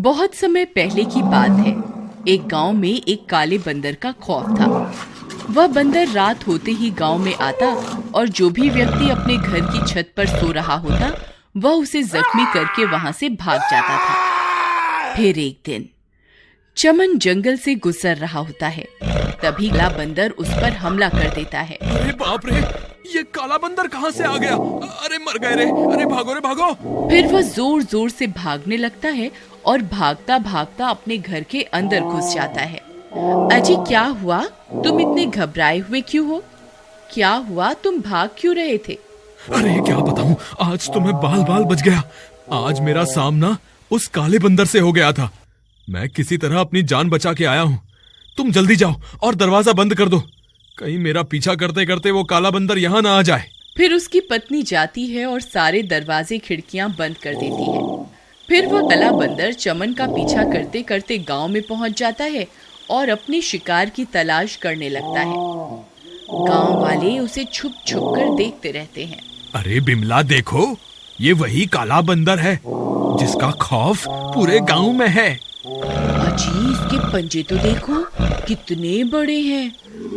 बहुत समय पहले की बात है। एक गांव में एक काले बंदर का खौफ था। वह बंदर रात होते ही गांव में आता और जो भी व्यक्ति अपने घर की छत पर सो रहा होता वह उसे जख्मी करके वहां से भाग जाता था। फिर एक दिन चमन जंगल से गुजर रहा होता है, तभी काला बंदर उस पर हमला कर देता है। अरे बाप रे, ये काला बंदर कहाँ से आ गया? अरे मर गए रे, अरे भागो रे भागो। फिर वह जोर जोर से भागने लगता है और भागता भागता अपने घर के अंदर घुस जाता है। अजी क्या हुआ? तुम इतने घबराए हुए क्यों हो? क्या हुआ? तुम भाग क्यों रहे थे? अरे क्या बताऊं, आज तो मैं बाल बाल बच गया। आज मेरा सामना उस काले बंदर से हो गया था। मैं किसी तरह अपनी जान बचा के आया हूँ। तुम जल्दी जाओ और दरवाजा बंद कर दो, कहीं मेरा पीछा करते करते वो काला बंदर यहाँ ना आ जाए। फिर उसकी पत्नी जाती है और सारे दरवाजे खिड़कियां बंद कर देती है। फिर वह काला बंदर चमन का पीछा करते करते गांव में पहुंच जाता है और अपने शिकार की तलाश करने लगता है। गांव वाले उसे छुप छुप कर देखते रहते हैं। अरे बिमला देखो, ये वही काला बंदर है जिसका खौफ पूरे गांव में है। अजी इसके पंजे तो देखो, कितने बड़े हैं।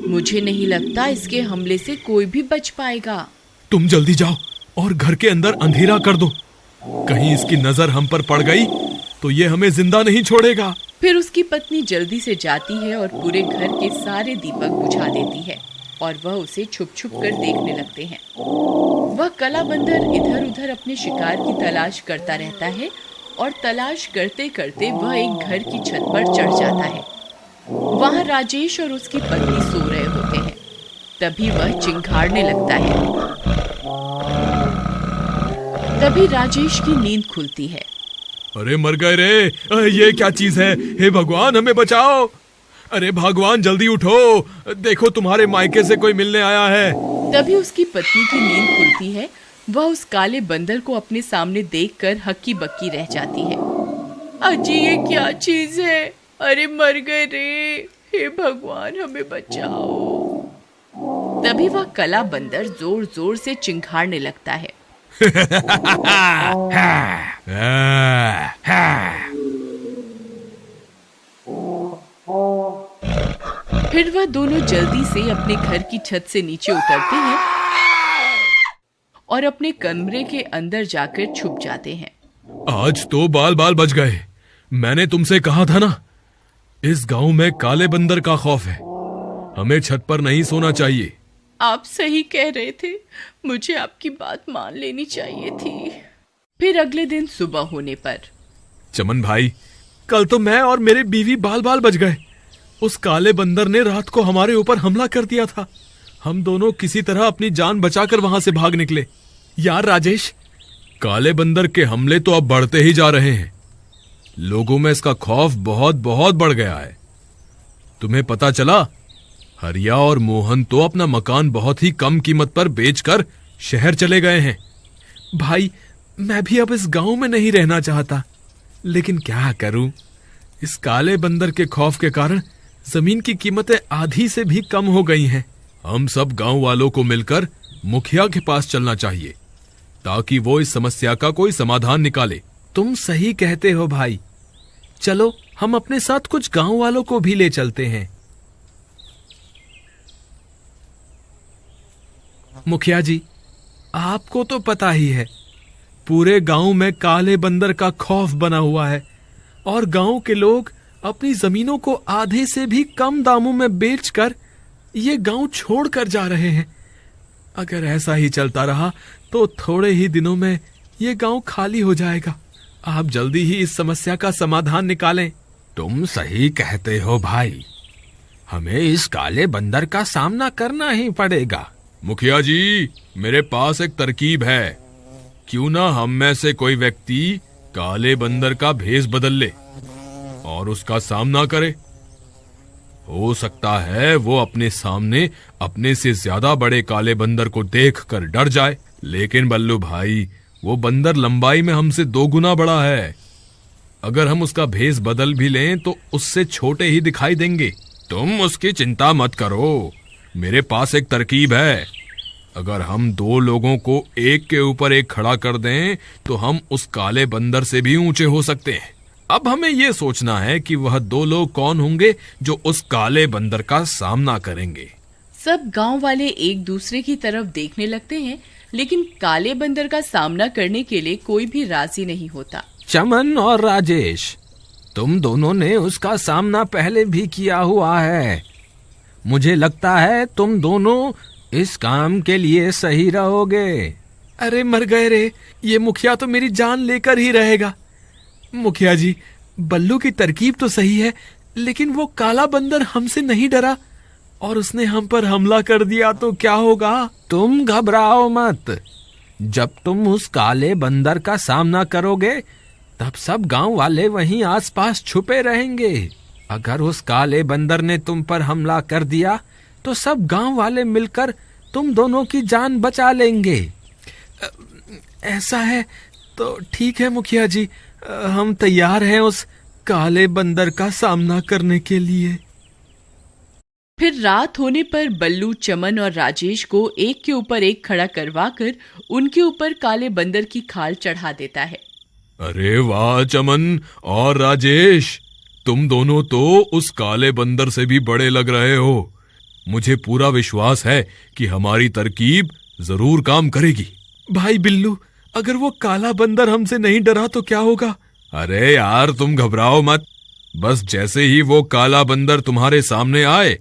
मुझे नहीं लगता इसके हमले से कोई भी बच पाएगा। तुम जल्दी जाओ और घर के अंदर अंधेरा कर दो, कहीं इसकी नजर हम पर पड़ गई तो ये हमें जिंदा नहीं छोड़ेगा। फिर उसकी पत्नी जल्दी से जाती है और पूरे घर के सारे दीपक बुझा देती है और वह उसे छुप छुप कर देखने लगते हैं। वह काला बंदर इधर उधर अपने शिकार की तलाश करता रहता है और तलाश करते करते वह एक घर की छत पर चढ़ जाता है। वहां राजेश और उसकी पत्नी सो रहे होते हैं। तभी वह चिंघाड़ने लगता है। तभी राजेश की नींद खुलती है। अरे मर गए रे, ये क्या चीज है? हे भगवान हमें बचाओ। अरे भगवान जल्दी उठो, देखो तुम्हारे मायके से कोई मिलने आया है। तभी उसकी पत्नी की नींद खुलती है। वह उस काले बंदर को अपने सामने देखकर हक्की बक्की रह जाती है। अजी ये क्या चीज है? अरे मर गए रे, हे भगवान हमें बचाओ। तभी वह काला बंदर जोर जोर से चिंघाड़ने लगता है। फिर वह दोनों जल्दी से अपने घर की छत से नीचे उतरते हैं और अपने कमरे के अंदर जाकर छुप जाते हैं। आज तो बाल बाल बच गए। मैंने तुमसे कहा था ना, इस गांव में काले बंदर का खौफ है, हमें छत पर नहीं सोना चाहिए। आप सही कह रहे थे, मुझे आपकी बात मान लेनी चाहिए थी। फिर अगले दिन सुबह होने पर, चमन भाई, कल तो मैं और मेरे बीवी बाल बाल बच गए। उस काले बंदर ने रात को हमारे ऊपर हमला कर दिया था। हम दोनों किसी तरह अपनी जान बचाकर वहां से भाग निकले। यार राजेश, काले बंदर के हमले तो अब बढ़ते ही जा रहे हैं। लोगों में इसका खौफ बहुत बहुत बढ़ गया है। तुम्हें पता चला, हरिया और मोहन तो अपना मकान बहुत ही कम कीमत पर बेचकर शहर चले गए हैं। भाई मैं भी अब इस गांव में नहीं रहना चाहता, लेकिन क्या करूं, इस काले बंदर के खौफ के कारण जमीन की कीमतें आधी से भी कम हो गई हैं। हम सब गांव वालों को मिलकर मुखिया के पास चलना चाहिए ताकि वो इस समस्या का कोई समाधान निकाले। तुम सही कहते हो भाई, चलो हम अपने साथ कुछ गांव वालों को भी ले चलते हैं। मुखिया जी, आपको तो पता ही है, पूरे गांव में काले बंदर का खौफ बना हुआ है और गांव के लोग अपनी जमीनों को आधे से भी कम दामों में बेचकर ये गांव छोड़कर जा रहे हैं। अगर ऐसा ही चलता रहा तो थोड़े ही दिनों में ये गांव खाली हो जाएगा। आप जल्दी ही इस समस्या का समाधान निकालें। तुम सही कहते हो भाई, हमें इस काले बंदर का सामना करना ही पड़ेगा। मुखिया जी, मेरे पास एक तरकीब है। क्यों ना हम में से कोई व्यक्ति काले बंदर का भेष बदल ले और उसका सामना करे। हो सकता है वो अपने सामने अपने से ज्यादा बड़े काले बंदर को देखकर डर जाए, लेकिन बल्लू भाई, वो बंदर लंबाई में हमसे 2 गुना बड़ा है। अगर हम उसका भेष बदल भी लें तो उससे छोटे ही दिखाई देंगे। तुम उसकी चिंता मत करो, मेरे पास एक तरकीब है। अगर हम 2 लोगों को एक के ऊपर एक खड़ा कर दें तो हम उस काले बंदर से भी ऊंचे हो सकते हैं। अब हमें यह सोचना है कि वह दो लोग कौन होंगे जो उस काले बंदर का सामना करेंगे। सब गांव वाले एक दूसरे की तरफ देखने लगते हैं, लेकिन काले बंदर का सामना करने के लिए कोई भी राजी नहीं होता। चमन और राजेश, तुम दोनों ने उसका सामना पहले भी किया हुआ है। मुझे लगता है तुम दोनों इस काम के लिए सही रहोगे। अरे मर गए रे, ये मुखिया तो मेरी जान लेकर ही रहेगा। मुखिया जी, बल्लू की तरकीब तो सही है, लेकिन वो काला बंदर हमसे नहीं डरा और उसने हम पर हमला कर दिया तो क्या होगा? तुम घबराओ मत। जब तुम उस काले बंदर का सामना करोगे तब सब गांव वाले वहीं आसपास छुपे रहेंगे। अगर उस काले बंदर ने तुम पर हमला कर दिया तो सब गांव वाले मिलकर तुम दोनों की जान बचा लेंगे। ऐसा है तो ठीक है मुखिया जी, हम तैयार हैं उस काले बंदर का सामना करने के लिए। फिर रात होने पर बल्लू चमन और राजेश को एक के ऊपर एक खड़ा करवाकर उनके ऊपर काले बंदर की खाल चढ़ा देता है। अरे वाह चमन और राजेश, तुम दोनों तो उस काले बंदर से भी बड़े लग रहे हो। मुझे पूरा विश्वास है कि हमारी तरकीब जरूर काम करेगी। भाई बिल्लू, अगर वो काला बंदर हमसे नहीं डरा तो क्या होगा? अरे यार तुम घबराओ मत। बस जैसे ही वो काला बंदर तुम्हारे सामने आए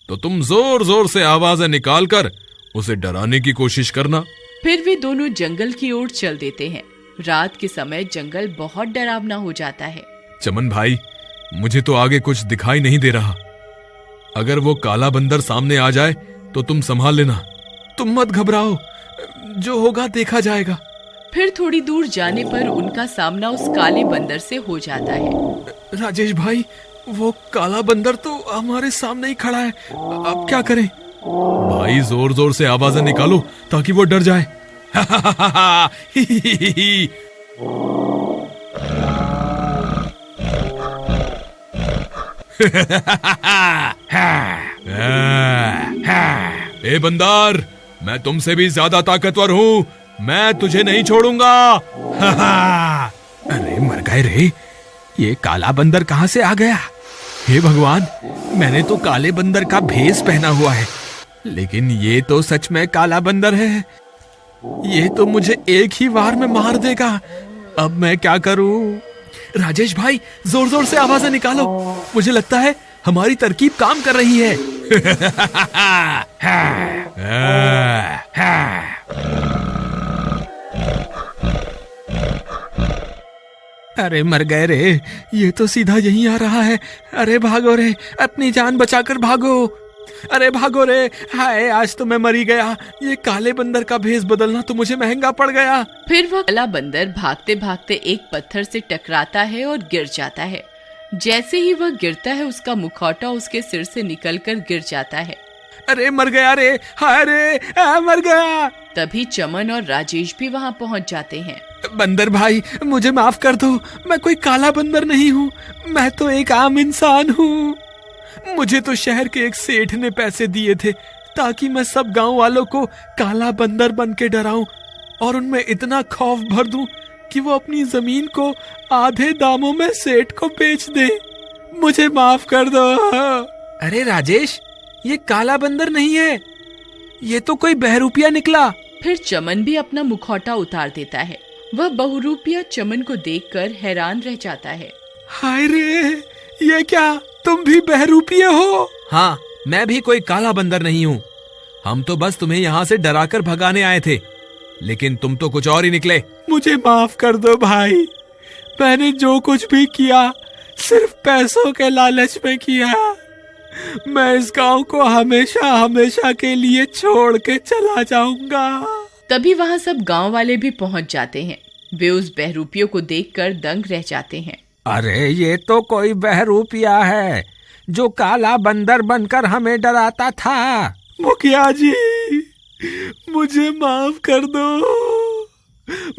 तो तुम जोर जोर से आवाजें निकालकर उसे डराने की कोशिश करना। फिर वे दोनों जंगल की ओर चल देते हैं। रात के समय जंगल बहुत डरावना हो जाता है। चमन भाई, मुझे तो आगे कुछ दिखाई नहीं दे रहा। अगर वो काला बंदर सामने आ जाए तो तुम संभाल लेना। तुम मत घबराओ, जो होगा देखा जाएगा। फिर थोड़ी दूर जाने पर उनका सामना उस काले बंदर से हो जाता है। राजेश भाई, वो काला बंदर तो हमारे सामने ही खड़ा है, अब क्या करें? भाई जोर जोर से आवाजें निकालो ताकि वो डर जाए। ए बंदर, मैं तुमसे भी ज्यादा ताकतवर हूँ, मैं तुझे नहीं छोड़ूंगा। अरे मर गए रे, ये काला बंदर कहाँ से आ गया? हे भगवान, मैंने तो काले बंदर का भेष पहना हुआ है, लेकिन ये तो सच में काला बंदर है। ये तो मुझे एक ही वार में मार देगा। अब मैं क्या करूं? राजेश भाई, जोर जोर से आवाजें निकालो। मुझे लगता है हमारी तरकीब काम कर रही है। अरे मर गए रे, ये तो सीधा यहीं आ रहा है। अरे भागो रे, अपनी जान बचाकर भागो। अरे भागो रे, हाय आज तो मैं मरी गया। ये काले बंदर का भेष बदलना तो मुझे महंगा पड़ गया। फिर वह काला बंदर भागते भागते एक पत्थर से टकराता है और गिर जाता है। जैसे ही वह गिरता है, उसका मुखौटा उसके सिर से निकलकर गिर जाता है। अरे मर गया रे, हाय रे, मर गया। तभी चमन और राजेश भी वहाँ पहुँच जाते हैं। बंदर भाई, मुझे माफ कर दो, मैं कोई काला बंदर नहीं हूँ, मैं तो एक आम इंसान हूँ। मुझे तो शहर के एक सेठ ने पैसे दिए थे ताकि मैं सब गांव वालों को काला बंदर बन के डराऊं और उनमें इतना खौफ भर दूं कि वो अपनी जमीन को आधे दामों में सेठ को बेच दे। मुझे माफ कर दो। अरे राजेश, ये काला बंदर नहीं है, ये तो कोई बहरूपिया निकला। फिर चमन भी अपना मुखौटा उतार देता है। वह बहुरूपिया चमन को देखकर हैरान रह जाता है। हाय रे, ये क्या, तुम भी बहरूपिया हो? हाँ, मैं भी कोई काला बंदर नहीं हूँ। हम तो बस तुम्हें यहाँ से डराकर भगाने आए थे, लेकिन तुम तो कुछ और ही निकले। मुझे माफ कर दो भाई, मैंने जो कुछ भी किया सिर्फ पैसों के लालच में किया। मैं इस गांव को हमेशा हमेशा के लिए छोड़ के चला जाऊंगा। तभी वहाँ सब गांव वाले भी पहुँच जाते हैं। वे उस बहरूपियों को देखकर दंग रह जाते हैं। अरे ये तो कोई बहरूपिया है जो काला बंदर बनकर हमें डराता था। मुखिया जी, मुझे माफ कर दो,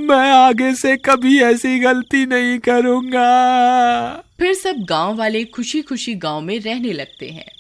मैं आगे से कभी ऐसी गलती नहीं करूंगा। फिर सब गांव वाले खुशी खुशी गांव में रहने लगते हैं।